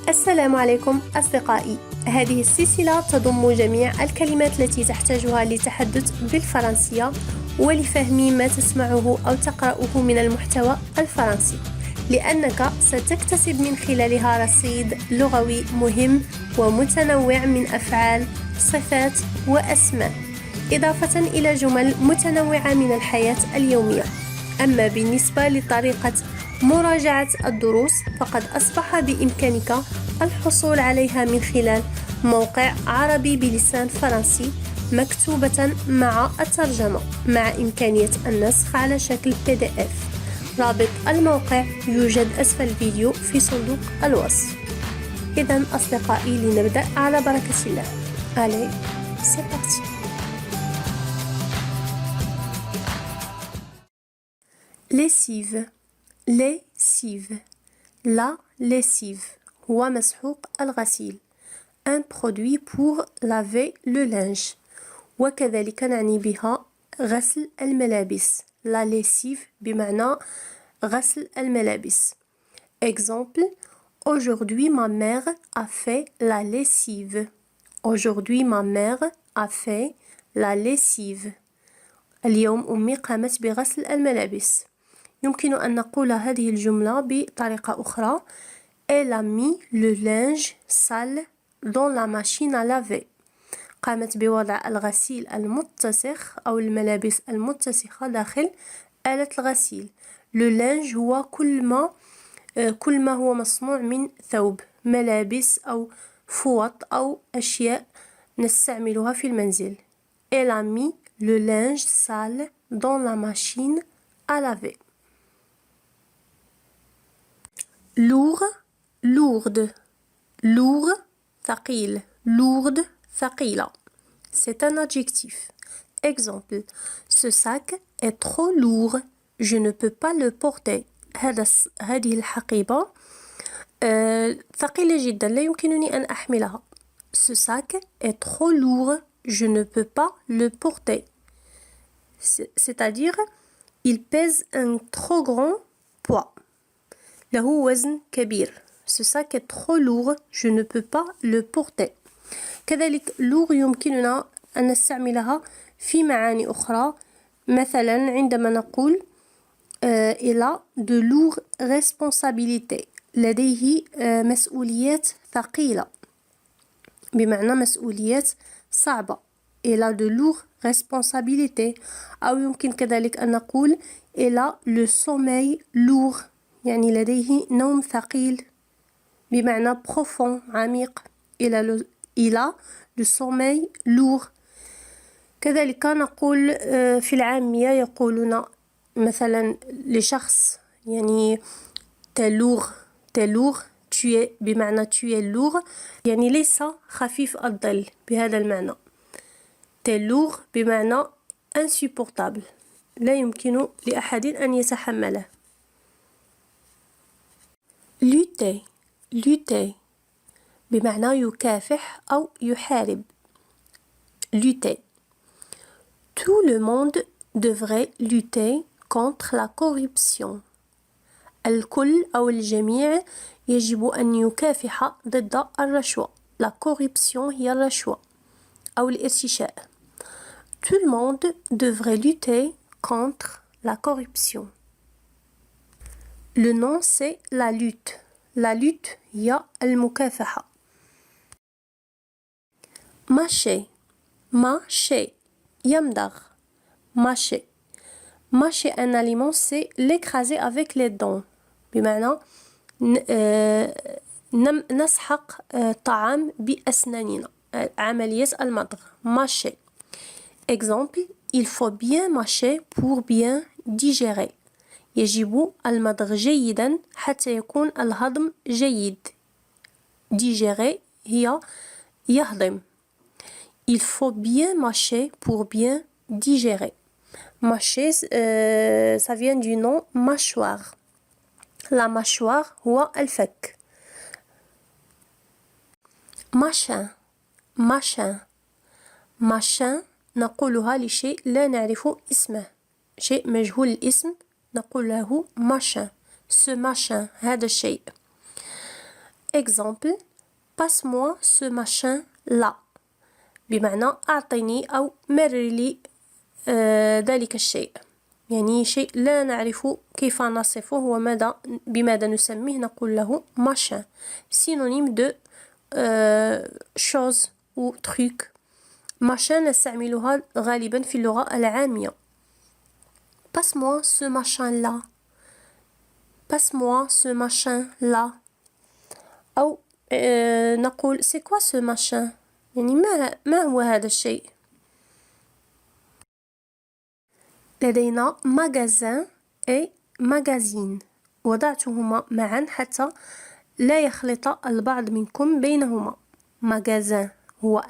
السلام عليكم أصدقائي. هذه السلسلة تضم جميع الكلمات التي تحتاجها للتحدث بالفرنسية ولفهم ما تسمعه أو تقرأه من المحتوى الفرنسي، لأنك ستكتسب من خلالها رصيد لغوي مهم ومتنوع من أفعال، صفات وأسماء، إضافة إلى جمل متنوعة من الحياة اليومية. أما بالنسبة لطريقة مراجعة الدروس فقد أصبح بإمكانك الحصول عليها من خلال موقع عربي بلسان فرنسي مكتوبة مع الترجمة مع إمكانية النسخ على شكل PDF. رابط الموقع يوجد أسفل الفيديو في صندوق الوصف. إذن أصدقائي لنبدأ على بركة الله. Allez, c'est parti. lessive. lessive. La lessive هو مسحوق الغسيل. un produit pour laver le linge. وكذلك نعني بها غسل الملابس. la lessive بمعنى غسل الملابس. exemple: aujourd'hui ma mère a fait la lessive. aujourd'hui ma mère a fait la lessive. اليوم أمي قامت بغسل الملابس. يمكن أن نقول هذه الجملة بطريقة أخرى: Elle a mis le linge sale dans la machine à laver. قامت بوضع الغسيل المتسخ أو الملابس المتسخة داخل آلة الغسيل. Le linge هو كل ما هو مصنوع من ثوب، ملابس أو فوط أو أشياء نستعملها في المنزل. Elle a mis le linge sale dans la machine à laver. lourd, lourde. lourd, ثقيل. lourde, ثقيلة. C'est un adjectif. exemple: ce sac est trop lourd, je ne peux pas le porter. هذه الحقيبة ثقيلة جدا، لا يمكنني أن أحملها. ce sac est trop lourd, je ne peux pas le porter. c'est-à-dire il pèse un trop grand poids. له وزن كبير. ce sac est trop lourd, je ne peux pas le porter. كذلك lourd يمكننا أن نستعملها في معاني أخرى. مثلا عندما نقول il a de lourdes responsabilités. لديه مسؤوليات ثقيلة، بمعنى مسؤوليات صعبة. il a de lourdes responsabilités. أو يمكن كذلك أن نقول il a le sommeil lourd، يعني لديه نوم ثقيل، بمعنى profond عميق. il a le sommeil lourd. كذلك نقول في العامية يقولون مثلا لشخص يعني تلوغ tu es بمعنى tu es lourd، يعني ليس خفيف الظل بهذا المعنى. تلوغ بمعنى insupportable، لا يمكن لأحد أن يتحمله. lutter بمعنى يكافح أو يحارب. lutter. tout le monde devrait lutter contre la corruption. الكل أو الجميع يجب أن يكافح ضد الرشوة. la corruption هي الرشوة أو الارتشاء. tout le monde devrait lutter contre la corruption. le nom c'est la lutte. la lutte هي المكافحة. mâcher يمضغ. mâcher un aliment c'est l'écraser avec les dents، بمعنى نسحق طعام بأسناننا، عملية المضغ. mâcher. exemple: il faut bien mâcher pour bien digérer. يجب المضغ جيدا حتى يكون الهضم جيد. digérer هي يهضم. il faut bien mâcher pour bien digérer. mâcher ça vient du nom mâchoire. la mâchoire هو الفك. machin نقولها لشيء لا نعرف اسمه، شيء مجهول الاسم نقول له machin. ce machin هذا الشيء. exemple passe-moi ce machin là بمعنى أعطني أو مرر لي ذلك الشيء يعني شيء لا نعرف كيف نصفه وماذا بماذا نسميه نقول له machin synonyme de chose ou truc machin نستعملها غالبا في اللغة العامية passe-moi ce machin là passe-moi ce machin là أو نقول c'est quoi ce machin يعني ما هو هذا الشيء لدينا magasin et magazine وضعتهما معا حتى لا يخلط البعض منكم بينهما magasin هو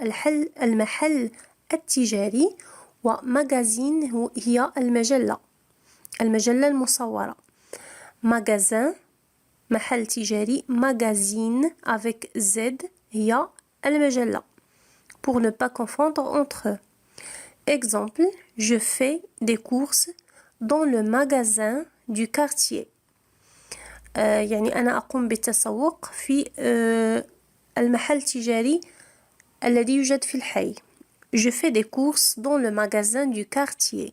المحل التجاري ومagazine هي المجلة المصورة magasin محل تجاري magazine avec Z هي المجلة pour ne pas confondre entre eux. Exemple, je fais des courses dans le magasin du quartier. يعني أنا أقوم بالتسوق في المحل التجاري الذي يوجد في الحي. Je fais des courses dans le magasin du quartier.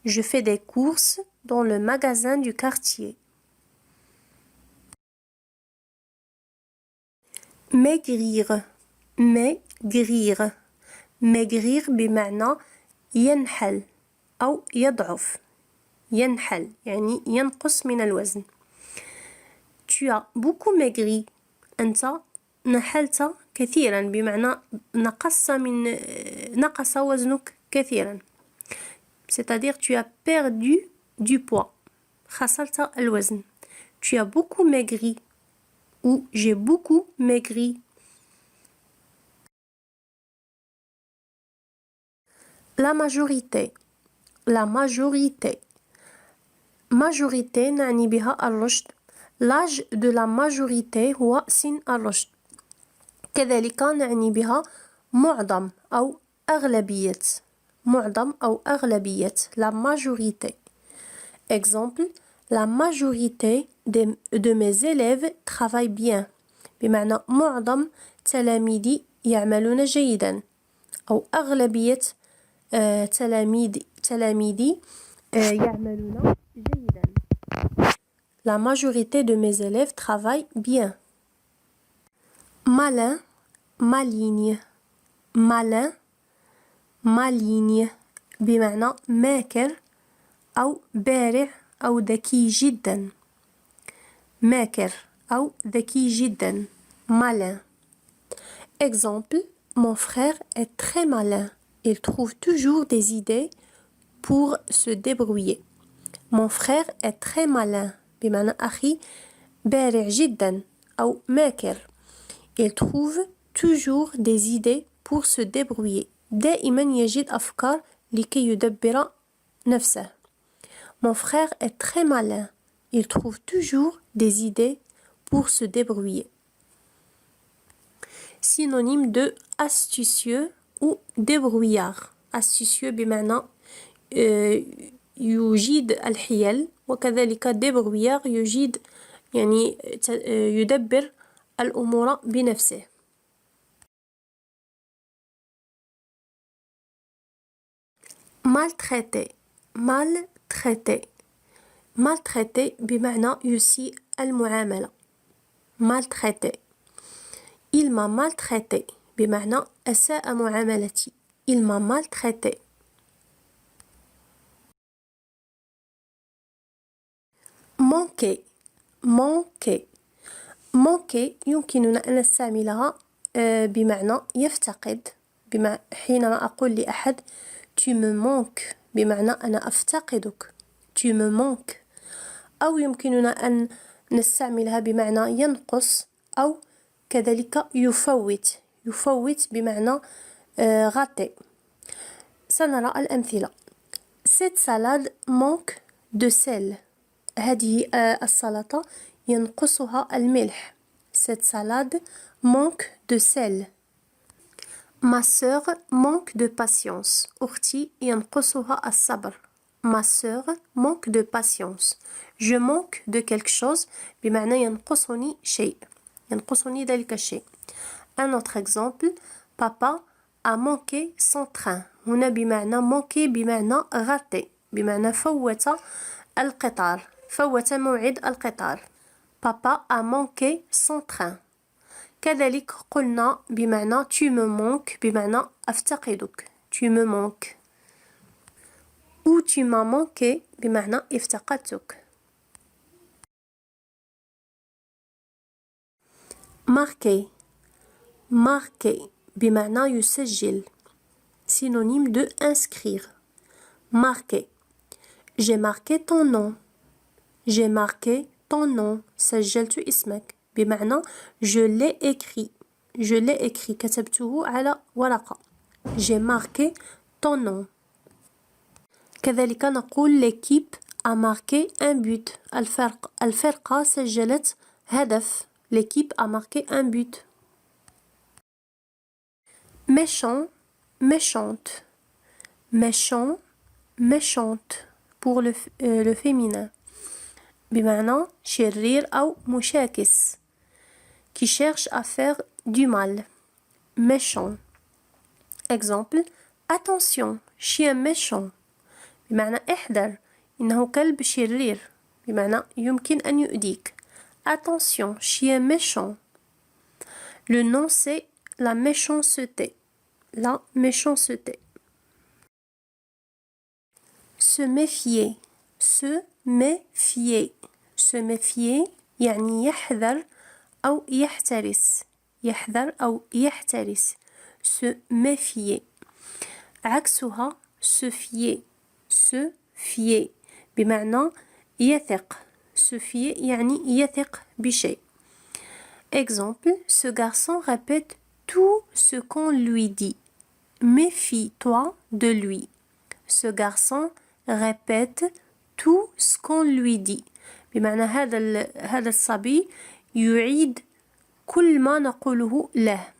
Je fais des courses dans le magasin du quartier. Maigrir. maigrir maigrir بمعنى ينحل أو يضعف ينحل يعني ينقص من الوزن tu as beaucoup maigri أنت نحلت كثيرا بمعنى نقص وزنك كثيرا c'est-à-dire tu as perdu du poids خسرت الوزن tu as beaucoup maigri ou j'ai beaucoup maigri La majorité majorité نعني بها الرشد l'âge de la majorité هو سن الرشد كذلك نعني بها معظم أو أغلبية la majorité exemple la majorité de mes élèves travaillent bien بمعنى معظم تلاميذي يعملون جيدا أو أغلبية تلاميذي يعملون جيدا La majorité de mes élèves travaillent bien. Malin, maligne. Malin, maligne. بمعنى ماكر أو بارع أو ذكي جدا. ماكر أو ذكي جدا. Malin. Exemple, mon frère est très malin. Il trouve toujours des idées pour se débrouiller. Mon frère est très malin. بمعنى أخي بارع جدا أو ماكر. Il trouve toujours des idées pour se débrouiller. دائما يجد أفكار لكي يدبر نفسه. Mon frère est très malin. Il trouve toujours des idées pour se débrouiller. Synonyme de astucieux ou débrouillard. astucieux بمعنى يجيد الحيل وكذلك débrouillard يجيد يعني يدبر الأمور بنفسه. maltraité maltraité maltraité بمعنى يسيء المعاملة. maltraité il m'a maltraité بمعنى أساء معاملتي. il m'a maltraité. manquer manquer manquer يمكننا أن نستعملها بمعنى يفتقد حينما أقول لأحد tu me manques بمعنى أنا أفتقدك tu me manques أو يمكننا أن نستعملها بمعنى ينقص أو كذلك يفوت بمعنى غطي. سنرى الأمثلة. Cette salade manque de sel. هذه السلطة ينقصها الملح. Cette salade manque de sel. Ma sœur manque de patience. أختي ينقصها الصبر. Ma sœur manque de patience. Je manque de quelque chose بمعنى ينقصني شيء. ينقصني ذلك الشيء. Un autre exemple, papa a manqué son train. هنا بمعنى manqué بمعنى raté بمعنى فوت القطار فوت موعد القطار. Papa a manqué son train. كذلك قلنا بمعنى tu me manques بمعنى أفتقدك. Tu me manques. Ou tu m'as manqué بمعنى افتقدتك. Marquer. Marquer بمعنى يسجل. Synonyme de inscrire. Marquer. J'ai marqué ton nom. J'ai marqué ton nom. سجلت اسمك. بمعنى je l'ai écrit. Je l'ai écrit. كتبته على ورقة. J'ai marqué ton nom. كذلك نقول l'équipe a marqué un but. الفرقة سجلت هدف. L'équipe a marqué un but. Méchant, méchante. Méchant, méchante. Pour le féminin. بمعنى شرير أو مشاكس. Qui cherche à faire du mal. Méchant. Exemple. Attention, chien méchant. بمعنى احذر إنه كلب شرير. بمعنى يمكن أن يؤذيك. Attention, chien méchant. Le nom c'est la méchanceté. La méchanceté. Se méfier. Se méfier. Se méfier يعني يحذر أو يحترس. يحذر أو يحترس. Se méfier. عكسها se fier. Se fier بمعنى يثق. Se fier يعني يثق بشيء. Exemple, ce garçon répète tout ce qu'on lui dit. Méfie-toi de lui. Ce garçon répète tout ce qu'on lui dit. بمعنى هذا الصبي يعيد كل ما نقوله له.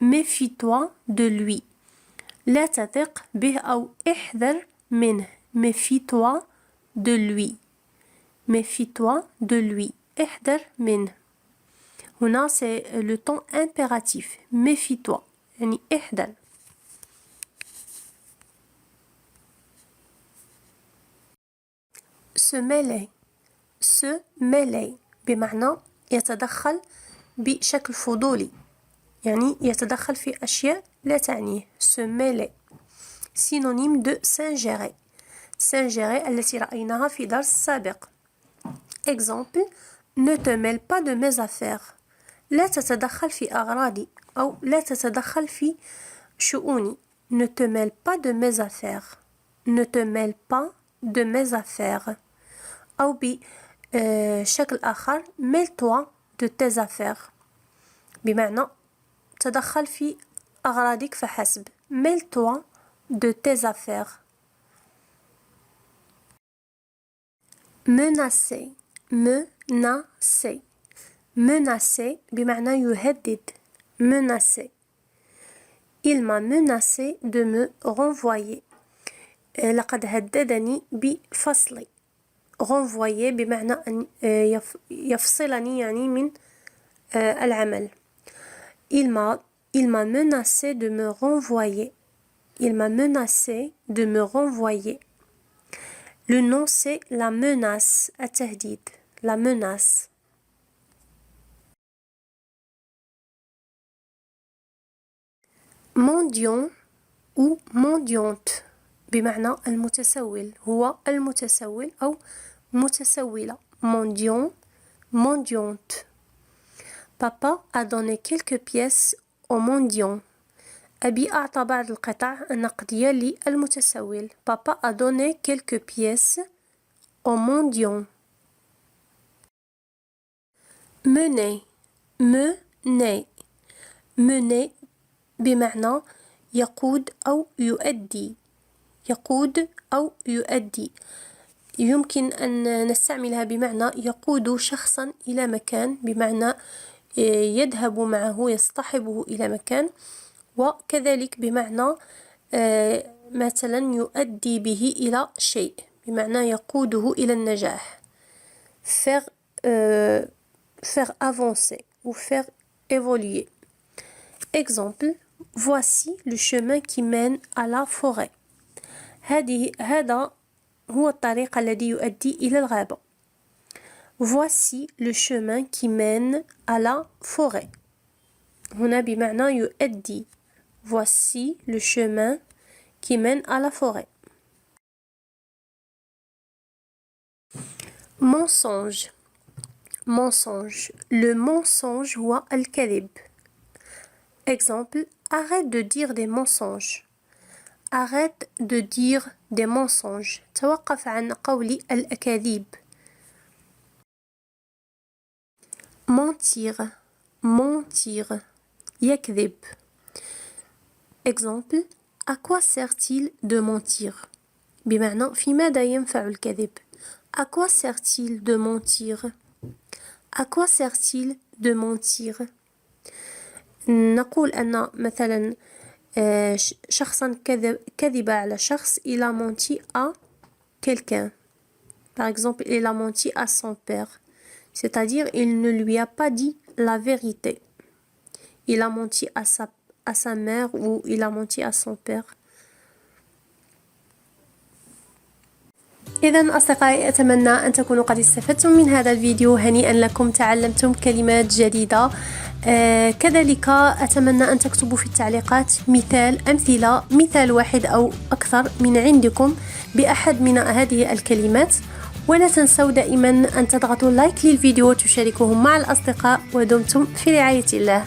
Méfie-toi de lui. لا تثق به أو احذر منه. Méfie-toi de lui. Méfie-toi de lui. احذر منه. هنا c'est le temps impératif. Méfie-toi. يعني احذر. Se mêler. Se mêler بمعنى يتدخل بشكل فضولي. يعني يتدخل في أشياء لا تعنيه. Se mêler. Synonyme de s'ingérer. S'ingérer التي رأيناها في درس سابق. Exemple. Ne te mêle pas de mes affaires. لا تتدخل في أغراضي أو لا تتدخل في شؤوني. Ne te mêle pas de mes affaires. Ne te mêle pas de mes affaires. أو بشكل آخر mêle-toi de tes affaires. بمعنى تدخل في أغراضك فحسب. Mêle-toi de tes affaires. Menacer. Menacer. Menacer بمعنى يهدد. Menacer. Il m'a menacé de me renvoyer. لقد هددني بفصلي. renvoyer بمعنى أن يفصلني يعني من العمل. Il m'a menacé de me renvoyer. Il m'a menacé de me renvoyer. Le nom c'est la menace. التهديد. La menace. mendiant ou mendiante بمعنى المتسول. هو المتسول أو متسولة. mendiant, mendiante. Papa a donné quelques pièces au mendiant. أبي أعطى بعض القطع النقدية للمتسول. Papa a donné quelques pièces au mendiant. mener. mener. mener بمعنى يقود أو يؤدي. يقود أو يؤدي. يمكن أن نستعملها بمعنى يقود شخصا إلى مكان بمعنى يذهب معه يصطحبه إلى مكان. وكذلك بمعنى مثلا يؤدي به إلى شيء بمعنى يقوده إلى النجاح. faire avancer. ou faire évoluer. Exemple, voici le chemin qui mène à la forêt. هذا هو الطريق الذي يؤدي إلى الغابة. Voici le chemin qui mène à la forêt. هنا بمعنى يؤدي. Voici le chemin qui mène à la forêt. Mensonge. Mensonge. Le mensonge هو الكذب. Exemple, arrête de dire des mensonges. Arrête de dire des mensonges. توقف عن قول الأكاذيب. Mentir. Mentir. يكذب. Exemple, à quoi sert-il de mentir? بمعنى في ماذا ينفع الكذب? À quoi sert-il de mentir? À quoi sert-il de mentir? نقول أن مثلا شخصا كذب على شخص. Il a menti à quelqu'un. Par exemple, il a menti à son père. C'est-à-dire, il ne lui a pas dit la vérité. Il a menti à sa mère ou il a menti à son père. إذن أصدقائي أتمنى أن تكونوا قد استفدتم من هذا الفيديو. هنيئا لكم تعلمتم كلمات جديدة. كذلك أتمنى أن تكتبوا في التعليقات أمثلة مثال واحد أو أكثر من عندكم بأحد من هذه الكلمات. ولا تنسوا دائما أن تضغطوا لايك للفيديو وتشاركوه مع الأصدقاء. ودمتم في رعاية الله.